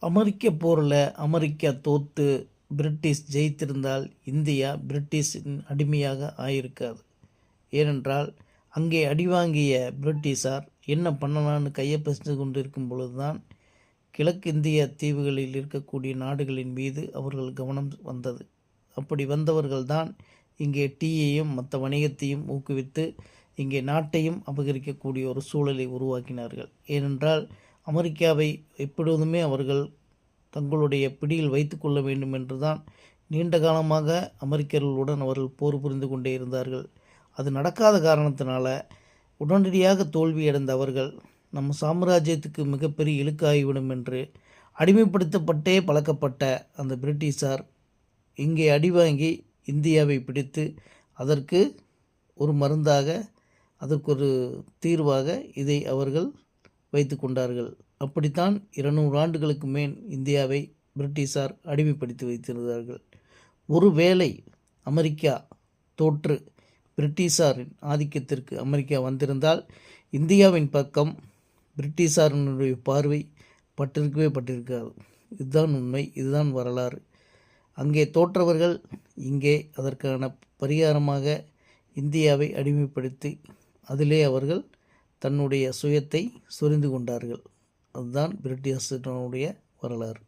அமெரிக்க போரில் அமெரிக்கா தோற்று British ஜெயித்திருந்தால் India பிரிட்டிஷின் அடிமையாக ஆயிருக்காது. ஏனென்றால் அங்கே அடிவாங்கிய பிரிட்டிஷார் என்ன பண்ணலான்னு கையை பிசைந்து கொண்டிருக்கும் பொழுது தான் கிழக்கிந்திய தீவுகளில் இருக்கக்கூடிய நாடுகளின் மீது அவர்கள் கவனம் வந்தது. அப்படி வந்தவர்கள்தான் இங்கே டீயையும் மற்ற வணிகத்தையும் ஊக்குவித்து இங்கே நாட்டையும் அபகரிக்கக்கூடிய ஒரு சூழலை உருவாக்கினார்கள். ஏனென்றால் அமெரிக்காவை எப்பொழுதுமே அவர்கள் தங்களுடைய பிடியில் வைத்து கொள்ள வேண்டும் என்று தான் நீண்ட காலமாக அமெரிக்கர்களுடன் அவர்கள் போர் புரிந்து கொண்டே இருந்தார்கள். அது நடக்காத காரணத்தினால உடனடியாக தோல்வியடைந்த அவர்கள் நம்ம சாம்ராஜ்யத்துக்கு மிகப்பெரிய இழுக்காகிவிடும் என்று அடிமைப்படுத்தப்பட்டே பழக்கப்பட்ட அந்த பிரிட்டிஷார் இங்கே அடிவாங்கி இந்தியாவை பிடித்து அதற்கு ஒரு மருந்தாக, அதற்கு ஒரு தீர்வாக இதை அவர்கள் வைத்து கொண்டார்கள். அப்படித்தான் 200 ஆண்டுகளுக்கு மேல் இந்தியாவை பிரிட்டிஷார் அடிமைப்படுத்தி வைத்திருந்தார்கள். ஒருவேளை அமெரிக்கா தோற்று பிரிட்டிஷாரின் ஆதிக்கத்திற்கு அமெரிக்கா வந்திருந்தால் இந்தியாவின் பக்கம் பிரிட்டிஷாரினுடைய பார்வை பட்டிருக்காது. இதுதான் உண்மை, இதுதான் வரலாறு. அங்கே தோற்றவர்கள் இங்கே அதற்கான பரிகாரமாக இந்தியாவை அடிமைப்படுத்தி அதிலே அவர்கள் தன்னுடைய சுயத்தை சொரிந்து கொண்டார்கள். அதுதான் பிரிட்டிஷனுடைய வரலாறு.